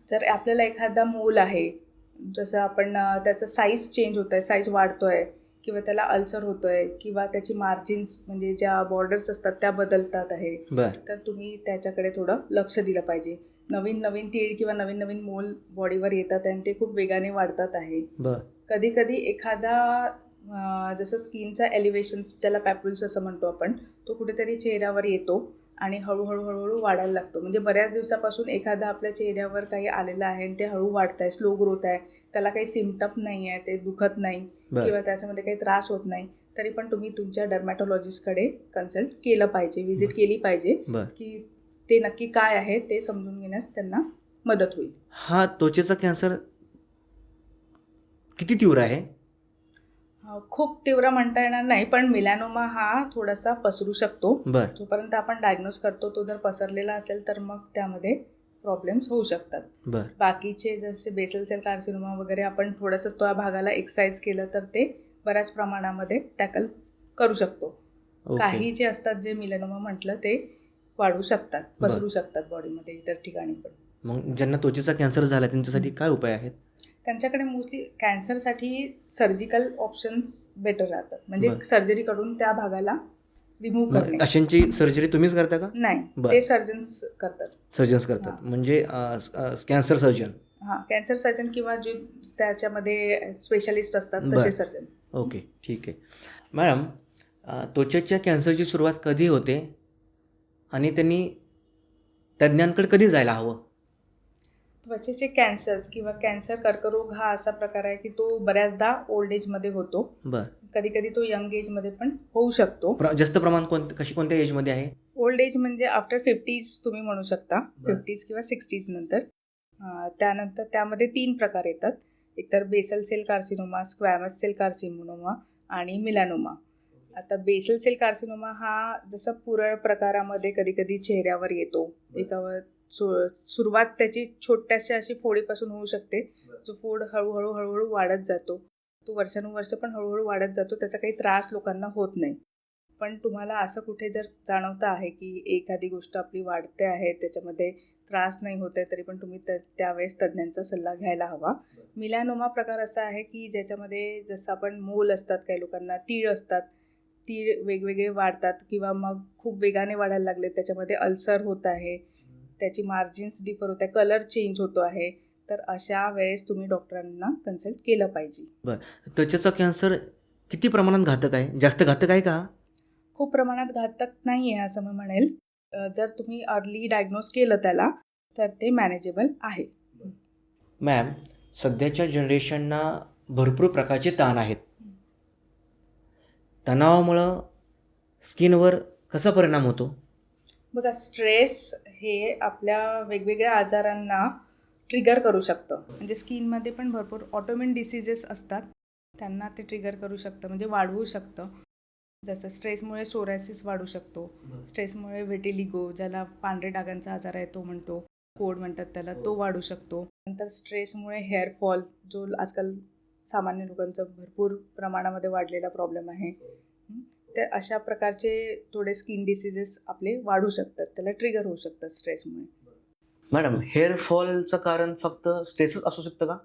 जर आपल्याला एखादा मूल आहे, जसं आपण त्याचं साईज चेंज होत आहे, साईज वाढतो आहे किंवा त्याला अल्सर होतो आहे किंवा त्याची मार्जिन्स म्हणजे ज्या बॉर्डर्स असतात त्या बदलतात आहे, बरं. तर तुम्ही त्याच्याकडे थोडं लक्ष दिलं पाहिजे. नवीन नवीन तीळ किंवा नवीन नवीन मोल बॉडीवर येतात आणि ते खूप वेगाने वाढतात आहे. बरं. कधी कधी एखादा जसं स्किनचा एलिव्हेशन्स ज्याला पॅप्युल्स असं म्हणतो आपण, तो कुठेतरी चेहऱ्यावर येतो आणि हळूहळू वाढायला लागतो. म्हणजे बऱ्याच दिवसापासून एखादा आपल्या चेहऱ्यावर काही आलेलं आहे आणि ते हळू वाढत आहे, स्लो ग्रोथ आहे, त्याला काही सिम्पटम नाही आहे, ते दुखत नाही किंवा त्याच्यामध्ये काही त्रास होत नाही, तरी पण तुम्ही तुमच्या डर्मॅटॉलॉजिस्टकडे कन्सल्ट केलं पाहिजे, व्हिजिट केली पाहिजे की ते नक्की काय आहे ते समजून घेण्यास त्यांना मदत होईल. हा त्वचेचा कॅन्सर किती तीव्र आहे? खूप तीव्र म्हणता येणार नाही, पण मिलॅनोमा हा थोडासा पसरू शकतो. बरं. जोपर्यंत आपण डायग्नोज करतो तो जर पसरलेला असेल तर मग त्यामध्ये प्रॉब्लेम्स होऊ शकतात. बरं. बाकीचे जसे बेसल सेल कार्सिनोमा वगैरे आपण थोडंसं त्या भागाला एक्सरसाइज केलं तर ते बऱ्याच प्रमाणामध्ये टॅकल करू शकतो. काही जे असतात जे मिलॅनोमा म्हटलं ते वाढू शकतात, पसरू शकतात बॉडीमध्ये इतर ठिकाणी पण. मग ज्यांना त्वचेचा कॅन्सर झाला त्यांच्यासाठी काय उपाय आहेत? त्यांच्याकडे मोस्टली कॅन्सरसाठी सर्जिकल ऑप्शन्स बेटर राहतात. म्हणजे सर्जरी करून त्या भागाला रिमूव्ह करणे. अशांची सर्जरी तुम्हीच करता का? नाही, ते सर्जन्स करतात. सर्जन्स करतात म्हणजे कॅन्सर सर्जन. हां, कॅन्सर सर्जन किंवा जे त्याच्यामध्ये स्पेशलिस्ट असतात तसे सर्जन. ओके, ठीक आहे. मॅडम, त्वचेच्या कॅन्सरची सुरुवात कधी होते आणि त्यांनी तज्ज्ञांकडे कधी जायला हवं? त्वचेचे कॅन्सर्स किंवा कॅन्सर कर्करोग हा असा प्रकार आहे की तो बऱ्याचदा ओल्ड एजमध्ये होतो. बरं. कधी कधी तो यंग एजमध्ये पण होऊ शकतो. जास्त प्रमाण कोणत्या एजमध्ये आहे? ओल्ड एज म्हणजे आफ्टर 50s तुम्ही म्हणू शकता, 50s किंवा 60s नंतर. त्यानंतर त्यामध्ये 3 प्रकार येतात. एकतर basal cell carcinoma, squamous cell carcinoma आणि मिलॅनोमा. आता बेसल सेल कार्सिनोमा हा जसं पुरळ प्रकारामध्ये कधी कधी चेहऱ्यावर येतो. सुरुवात त्याची छोट्याशा अशी फोडीपासून होऊ शकते. जो फोड हळूहळू वाढत जातो, तो वर्षानुवर्ष पण हळूहळू वाढत जातो. त्याचा काही त्रास लोकांना होत नाही. पण तुम्हाला असं कुठे जर जाणवतं आहे की एखादी गोष्ट आपली वाढते आहे, त्याच्यामध्ये त्रास नाही होत आहे, तरी पण तुम्ही त्यावेळेस तज्ज्ञांचा सल्ला घ्यायला हवा. मिलॅनोमा प्रकार असा आहे की ज्याच्यामध्ये जसं आपण मोल असतात, काही लोकांना तीळ असतात, तीळ वेगवेगळे वाढतात किंवा मग खूप वेगाने वाढायला लागले, त्याच्यामध्ये अल्सर होत आहे, त्याची मार्जिन्स डिफर होत आहे, कलर चेंज होतो आहे, तर अशा वेळेस तुम्ही डॉक्टरांना कन्सल्ट केलं पाहिजे. बरं. त्वचेचा कॅन्सर किती प्रमाणात घातक आहे? जास्त घातक आहे का? खूप प्रमाणात घातक नाही आहे असं मी म्हणेल. जर तुम्ही अर्ली डायग्नोज केलं त्याला तर ते मॅनेजेबल आहे. मॅम, सध्याच्या जनरेशनना भरपूर प्रकारचे ताण आहेत. तणावामुळं स्किनवर कसा परिणाम होतो? बघा, स्ट्रेस हे आपल्या वेगवेगळ्या आजारांना ट्रिगर करू शकतं. म्हणजे स्किनमध्ये पण भरपूर ऑटोइम्यून डिसीजेस असतात, त्यांना ते ट्रिगर करू शकतं, म्हणजे वाढवू शकतं. जसं स्ट्रेसमुळे सोरायसिस वाढू शकतो, स्ट्रेसमुळे व्हिटिलिगो ज्याला पांढरे डागांचा आजार आहे तो म्हणतो, कोड म्हणतात त्याला, तो वाढू शकतो. नंतर स्ट्रेसमुळे हेअरफॉल, जो आजकाल सामान्य लोकांचा भरपूर प्रमाणामध्ये वाढलेला प्रॉब्लेम आहे, तर अशा प्रकारचे थोडे स्किन डिसीजेस आपले वाढू शकतात, त्याला ट्रिगर होऊ शकतात स्ट्रेसमुळे. मॅडम, हेअरफॉलचं कारण फक्त स्ट्रेसच असू शकतं का?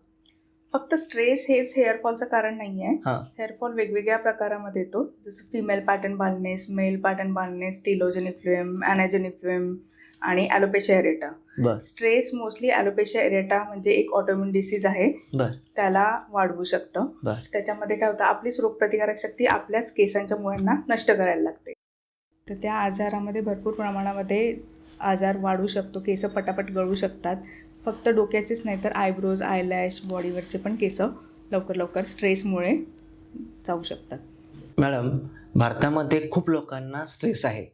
फक्त स्ट्रेस हेच हेअरफॉलचं कारण नाही आहे. हेअरफॉल वेगवेगळ्या प्रकारामध्ये येतो, जसं female pattern baldness, male pattern baldness, टिलोजेनिफ्लेम, ॲनाजेनिफ्लेम आणि alopecia areata. Stress mostly alopecia areata म्हणजे एक ऑटोइम्यून डिसीज आहे, त्याला वाढवू शकतं. त्याच्यामध्ये काय होतं, आपलीच रोगप्रतिकारक शक्ती आपल्याच केसांच्या मुळांना नष्ट करायला लागते, तर त्या आजारामध्ये भरपूर प्रमाणामध्ये आजार वाढू शकतो. केस पटापट गळू शकतात. फक्त डोक्याचेच नाही तर आयब्रोज, आयलॅश, बॉडीवरचे पण केस लवकर स्ट्रेसमुळे जाऊ शकतात. मॅडम, भारतामध्ये खूप लोकांना स्ट्रेस आहे.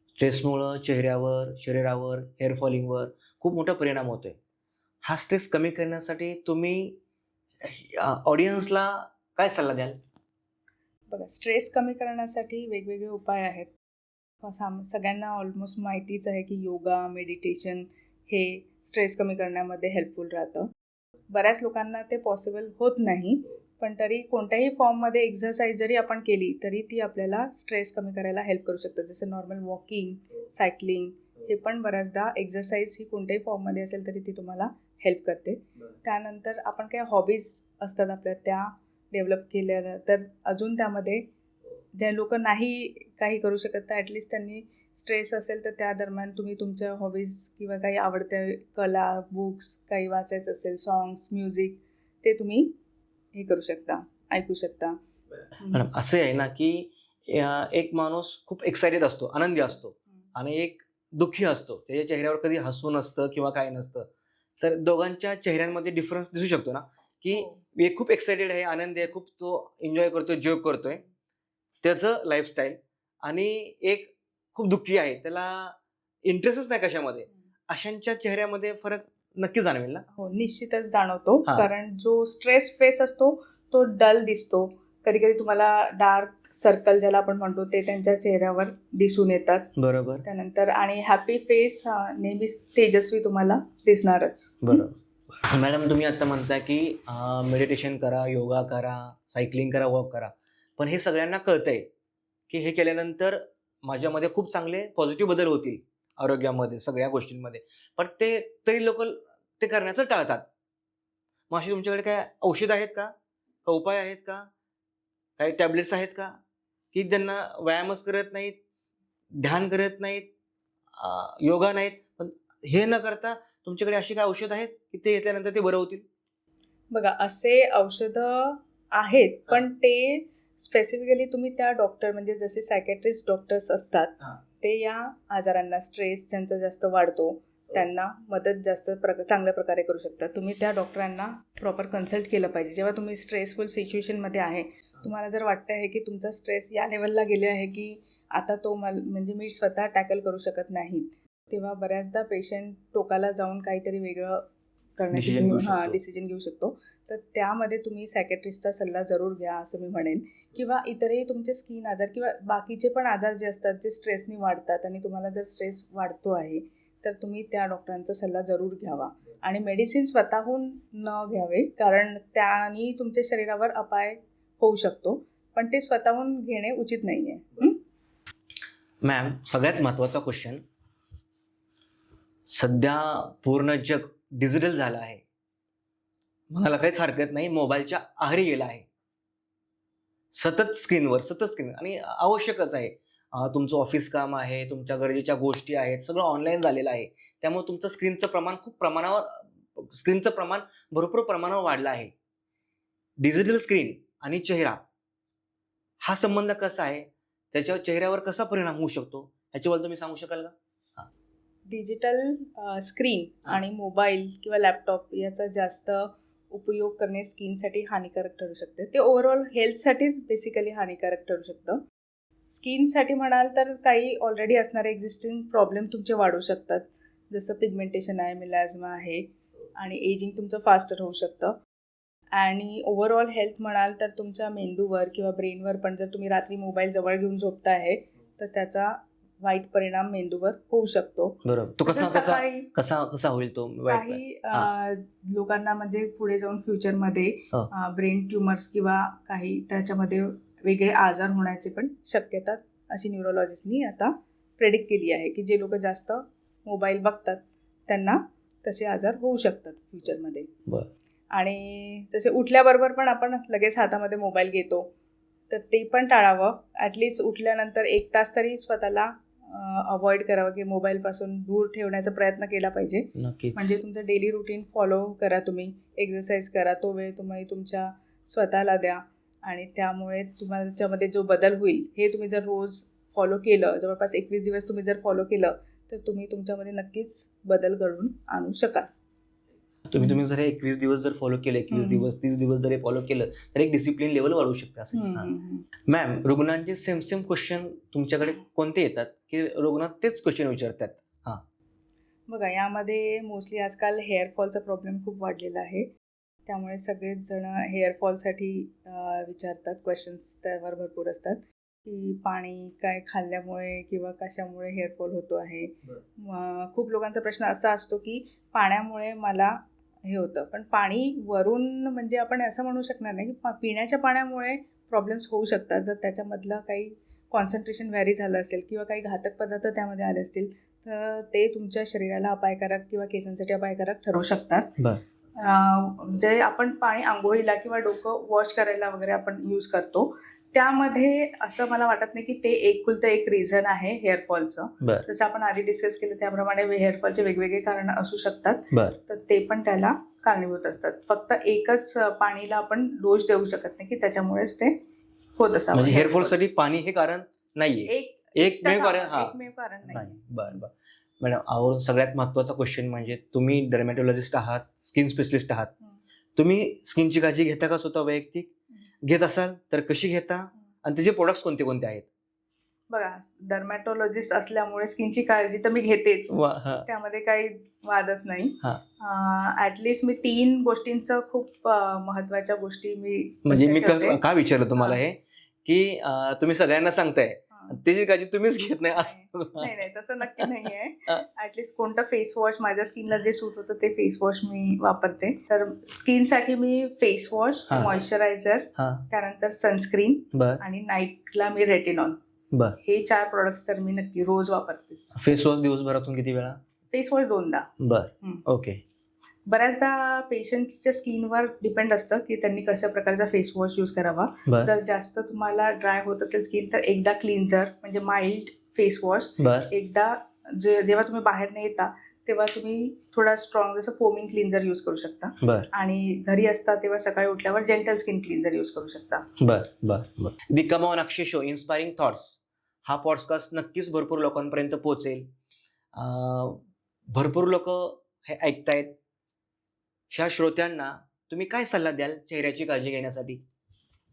स्ट्रेसमुळं चेहऱ्यावर, शरीरावर, हेअरफॉलिंगवर खूप मोठा परिणाम होतो आहे. हा स्ट्रेस कमी करण्यासाठी तुम्ही ऑडियन्सला काय सल्ला द्याल? बघा, स्ट्रेस कमी करण्यासाठी वेगवेगळे उपाय आहेत. सगळ्यांना ऑलमोस्ट माहितीच आहे की योगा, मेडिटेशन हे स्ट्रेस कमी करण्यामध्ये हेल्पफुल राहतं. बऱ्याच लोकांना ते पॉसिबल होत नाही, पण तरी कोणत्याही फॉर्ममध्ये एक्झरसाइज जरी आपण केली तरी ती आपल्याला स्ट्रेस कमी करायला हेल्प करू शकतं. जसं नॉर्मल वॉकिंग, सायकलिंग हे पण बऱ्याचदा एक्झरसाइज ही कोणत्याही फॉर्ममध्ये असेल तरी ती तुम्हाला हेल्प करते. त्यानंतर आपण काही हॉबीज असतात आपल्या त्या डेव्हलप केल्या तर अजून त्यामध्ये ज्या लोक नाही काही करू शकत तर ॲटलिस्ट त्यांनी स्ट्रेस असेल तर त्या दरम्यान तुम्ही तुमच्या हॉबीज किंवा काही आवडत्या कला, बुक्स काही वाचायचं असेल, सॉंग्स, म्युझिक ते तुम्ही हे करू शकता, ऐकू शकता. मॅडम असं आहे ना की एक माणूस खूप एक्सायटेड असतो, आनंदी असतो आणि एक दुःखी असतो. त्याच्या चेहऱ्यावर कधी हसू नसतं किंवा काय नसतं. तर दोघांच्या चेहऱ्यांमध्ये डिफरन्स दिसू शकतो ना की एक खूप एक्सायटेड आहे, आनंदी आहे, खूप तो एन्जॉय करतोय, जोक करतोय त्याचं लाईफस्टाईल, आणि एक खूप दुःखी आहे, त्याला इंटरेस्टच नाही कशामध्ये. अशांच्या चेहऱ्यामध्ये फरक नक्की जाणवेल ना? हो, निश्चितच जाणवतो. हा. कारण जो स्ट्रेस फेस असतो तो डल दिसतो. कधी कधी तुम्हाला डार्क सर्कल ज्याला आपण म्हणतो ते त्यांच्या चेहऱ्यावर दिसून येतात. बरोबर त्यानंतर आणि हॅपी फेस नेहमीच तेजस्वी तुम्हाला दिसणारच. बरोबर. मॅडम तुम्ही आता म्हणता की मेडिटेशन करा, योगा करा, सायकलिंग करा, वॉक करा, पण हे सगळ्यांना कळतंय की हे केल्यानंतर माझ्यामध्ये खूप चांगले पॉझिटिव्ह बदल होतील आरोग्यामध्ये, सगळ्या गोष्टींमध्ये, पण ते तरी लोक ते करण्याचं टाळतात. मग अशी तुमच्याकडे काय औषध आहेत का, का उपाय आहेत का, काही टॅबलेट्स आहेत का, की ज्यांना व्यायामच करत नाहीत, ध्यान करत नाहीत, योगा नाहीत, पण हे न करता तुमच्याकडे अशी काय औषध आहेत की ते घेतल्यानंतर ते बरं होतील? बघा, असे औषधं आहेत, पण ते स्पेसिफिकली तुम्ही त्या डॉक्टर म्हणजे जसे सायकॅट्रिस्ट डॉक्टर्स असतात ते या आजारांना, स्ट्रेस ज्यांचा जास्त वाढतो त्यांना मदत जास्त चांगल्या प्रकारे करू शकतात. तुम्ही त्या डॉक्टरांना प्रॉपर कन्सल्ट केलं पाहिजे. जेव्हा तुम्ही स्ट्रेसफुल सिच्युएशनमध्ये आहे, तुम्हाला जर वाटतं आहे की तुमचा स्ट्रेस या लेवलला गेले आहे की आता तो म्हणजे मी स्वतः टॅकल करू शकत नाही, तेव्हा बऱ्याचदा पेशंट टोकाला जाऊन काहीतरी वेगळं करण्याची डिसिजन घेऊ शकतो. तर त्यामध्ये तुम्ही सायकॅट्रिस्टचा सल्ला जरूर घ्या असं मी म्हणेन. किंवा इतरही तुमचे स्किन आजार किंवा बाकीचे पण आजार जे असतात जे स्ट्रेसनी वाढतात आणि तुम्हाला जर स्ट्रेस वाढतो आहे तर तुम्ही त्या डॉक्टरांचा सल्ला जरूर घ्यावा. आणि मेडिसिन स्वतःहून न घ्यावे, कारण त्यानी तुमच्या शरीरावर अपाय होऊ शकतो, पण ते स्वतःहून घेणे उचित नाही आहे. मॅम सगळ्यात महत्त्वाचा क्वेश्चन, सध्या पूर्ण जग डिजिटल झालं आहे, म्हणायला काहीच हरकत नाही, मोबाईलच्या आहारी गेला आहे, सतत स्क्रीन आणि आवश्यकच आहे. तुमचं ऑफिस काम आहे, तुमच्या गरजेच्या गोष्टी आहेत, सगळं ऑनलाईन झालेलं आहे. त्यामुळे तुमचं स्क्रीनचं प्रमाण भरपूर प्रमाणावर वाढलं आहे. डिजिटल स्क्रीन आणि चेहरा हा संबंध कसा आहे, त्याच्या चेहऱ्यावर कसा परिणाम होऊ शकतो ह्याच्याबद्दल तुम्ही सांगू शकाल का? डिजिटल स्क्रीन आणि मोबाईल किंवा लॅपटॉप याचा जास्त उपयोग करणे स्किनसाठी हानिकारक ठरू शकते. ते ओव्हरऑल हेल्थसाठीच बेसिकली हानिकारक ठरू शकतं. स्किनसाठी म्हणाल तर काही ऑलरेडी असणारे एक्झिस्टिंग प्रॉब्लेम तुमचे वाढू शकतात, जसं पिगमेंटेशन आहे, मिलॅझ्मा आहे आणि एजिंग तुमचं फास्टर होऊ शकतं. आणि ओव्हरऑल हेल्थ म्हणाल तर तुमच्या मेंदूवर किंवा ब्रेनवर पण जर तुम्ही रात्री मोबाईल जवळ घेऊन झोपता आहे तर त्याचा वाईट परिणाम मेंदूवर होऊ शकतो. बरोबर. तो कसा होईल तो वाईट? काही लोकांना म्हणजे पुढे जाऊन फ्युचरमध्ये ब्रेन ट्युमर्स किंवा काही त्याच्यामध्ये वेगळे आजार होण्याची पण शक्यता अशी न्यूरोलॉजिस्टनी आता प्रेडिक्ट केली आहे की जे लोक जास्त मोबाईल बघतात त्यांना तसे आजार होऊ शकतात फ्युचरमध्ये. आणि तसे उठल्याबरोबर पण आपण लगेच हातामध्ये मोबाईल घेतो, तर ते पण टाळावं. ॲटलिस्ट उठल्यानंतर 1 तास तरी स्वतःला अवॉइड करावं की मोबाईलपासून दूर ठेवण्याचा प्रयत्न केला पाहिजे. म्हणजे तुमचं डेली रुटीन फॉलो करा, तुम्ही एक्सरसाइज करा, तो वेळ तुम्ही तुमच्या स्वतःला द्या आणि त्यामुळे तुमच्यामध्ये जो बदल होईल हे तुम्ही जर रोज फॉलो केलं, जवळपास 21 दिवस तुम्ही जर फॉलो केलं तर तुम्ही तुमच्यामध्ये नक्कीच बदल घडवून आणू शकाल. तुम्ही जर 21 दिवस जर फॉलो केले, 21 दिवस 30 दिवस जर फॉलो केलं तर एक डिसिप्लिन लेवल वाढू शकते असं. मॅम रुग्णांचे सेम क्वेश्चन तुमच्याकडे कोणते येतात की रुग्ण तेच क्वेश्चन विचारतात? बघा, यामध्ये मोस्टली आजकाल हेअरफॉलचा प्रॉब्लेम खूप वाढलेला आहे. त्यामुळे सगळेच जण हेअरफॉलसाठी विचारतात. क्वेश्चन्स त्यावर भरपूर असतात की पाणी काय खाल्ल्यामुळे किंवा कशामुळे हेअरफॉल होतो आहे. खूप लोकांचा प्रश्न असा असतो की पाण्यामुळे मला हे होतं, पण पाणी वरून म्हणजे आपण असं म्हणू शकणार नाही की पिण्याच्या पाण्यामुळे प्रॉब्लेम्स होऊ शकतात. जर त्याच्यामधलं काही कॉन्सन्ट्रेशन व्हॅरी झालं असेल किंवा काही घातक पदार्थ त्यामध्ये आले असतील तर ते तुमच्या शरीराला अपायकारक किंवा केसांसाठी अपायकारक ठरू शकतात. जे आपण पाणी आंघोळीला किंवा डोकं वॉश करायला वगैरे आपण यूज करतो त्यामध्ये असं मला वाटत नाही की ते एकुलतं एक रिझन आहे हेअरफॉलचं. जसं आपण आधी डिस्कस केलं त्याप्रमाणे हेअरफॉलचे वेगवेगळे कारण असू शकतात, तर ते पण त्याला कारणीभूत असतात. फक्त एकच पाणीला आपण दोष देऊ शकत नाही की त्याच्यामुळेच ते होत असावं. म्हणजे हेअरफॉलसाठी पाणी हे कारण नाहीये, एकमेव कारण नाही. बरं. मॅडम, आवरून सगळ्यात महत्त्वाचा क्वेश्चन म्हणजे तुम्ही डर्मॅटॉलॉजिस्ट आहात, स्किन स्पेशलिस्ट आहात. तुम्ही स्किनची काळजी घेता का स्वतः वैयक्तिक? घेत असाल तर कशी घेता आणि त्याचे प्रोडक्ट्स कोणते कोणते आहेत? बघा, डर्मॅटॉलॉजिस्ट असल्यामुळे स्किनची काळजी तर मी घेतेच, त्यामध्ये काही वादच नाही. ऍटलिस्ट मी 3 गोष्टींचं खूप महत्वाच्या गोष्टी म्हणजे मी का विचारलं तुम्हाला हे की तुम्ही सगळ्यांना सांगताय त्याची काळजी तुम्हीच घेत नाही असं? नाही, तसं नक्की नाही आहे. ऍटलिस्ट कोणतं फेस वॉश माझ्या स्किनला जे सूट होतं ते फेस वॉश मी वापरते. तर स्किनसाठी मी फेस वॉश, मॉइश्चरायझर, त्यानंतर सनस्क्रीन आणि नाईटला मी रेटिनॉल, हे 4 प्रोडक्ट्स तर मी नक्की रोज वापरते. फेस वॉश दिवसभरातून किती वेळा? फेस वॉश 2दा. ओके. बऱ्याचदा पेशंटच्या स्किनवर डिपेंड असतं की त्यांनी कशा प्रकारचा फेस वॉश यूज करावा. जर जास्त तुम्हाला ड्राय होत असेल स्किन तर एकदा क्लिन्झर म्हणजे माइल्ड फेस वॉश, एकदा जेव्हा तुम्ही बाहेर नाही येता तेव्हा तुम्ही थोडा स्ट्रॉंग जसं फोमिंग क्लिन्झर यूज करू शकता, आणि घरी असता तेव्हा सकाळी उठल्यावर जेंटल स्किन क्लिन्झर यूज करू शकता. The come on Akshay show inspiring thoughts हा पॉडकास्ट नक्कीच भरपूर लोकांपर्यंत पोहोचेल. भरपूर लोक हे ऐकतायत. ह्या श्रोत्यांना तुम्ही काय सल्ला द्याल चेहऱ्याची काळजी घेण्यासाठी?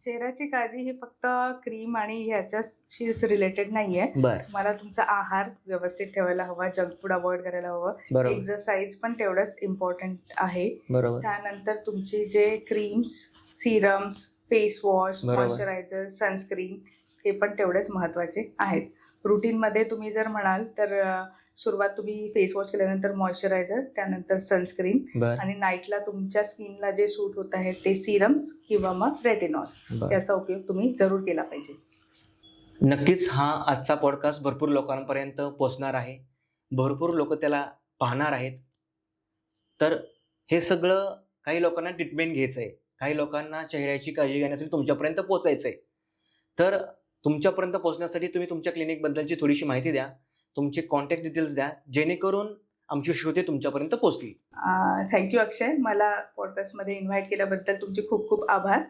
चेहऱ्याची काळजी ही फक्त क्रीम आणि ह्याच्याशीच रिलेटेड नाहीये. मला तुमचा आहार व्यवस्थित ठेवायला हवा, जंक फूड अवॉइड करायला हवं, एक्सरसाइज पण तेवढंच इम्पॉर्टंट आहे. त्यानंतर तुमचे जे creams, serums, face wash, moisturiser, sunscreen हे पण तेवढेच महत्वाचे आहेत. रुटीनमध्ये तुम्ही जर म्हणाल तर सुरुवात तुम्ही फेस वॉश केल्यानंतर मॉइश्चरायझर, त्यानंतर सनस्क्रीन, आणि नाईटला तुमच्या स्किनला जे सूट होत आहे ते सिरम्स किंवा मग रेटिनॉल, याचा उपयोग तुम्ही जरूर केला पाहिजे. नक्कीच हा आजचा पॉडकास्ट भरपूर लोकांपर्यंत पोहोचणार आहे, भरपूर लोक त्याला पाहणार आहेत. तर हे सगळं काही लोकांना ट्रीटमेंट घ्यायचं आहे, काही लोकांना चेहऱ्याची काळजी घेण्यासाठी तुमच्यापर्यंत पोहोचायचं आहे. तर तुमच्यापर्यंत पोहोचण्यासाठी तुम्ही तुमच्या क्लिनिकबद्दलची थोडीशी माहिती द्या, तुमचे कॉन्टॅक्ट डिटेल्स द्या, जेणेकरून आमचे श्रोते तुमच्यापर्यंत पोहोचतील. थँक्यू अक्षय, मला पॉडकास्टमध्ये इन्व्हाइट केल्याबद्दल तुमचे खूप खूप आभार.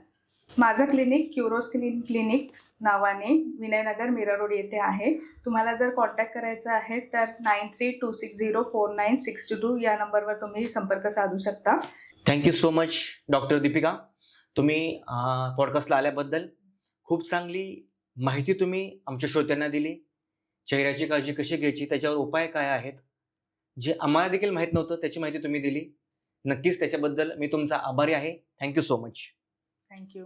माझं क्लिनिक क्युरोस क्लिनिक नावाने विनयनगर मीरा रोड येथे आहे. तुम्हाला जर कॉन्टॅक्ट करायचा आहे तर 9326049622 या नंबरवर तुम्ही संपर्क साधू शकता. Thank you so much doctor Deepika, तुम्ही पॉडकास्टला आल्याबद्दल. खूप चांगली माहिती तुम्ही आमच्या श्रोत्यांना दिली. चेहऱ्याची काळजी कशी घ्यायची, त्याच्यावर उपाय काय आहेत, जे आम्हाला देखील माहीत नव्हतं त्याची माहिती तुम्ही दिली. नक्कीच त्याच्याबद्दल मी तुमचा आभारी आहे. Thank you so much. थँक्यू.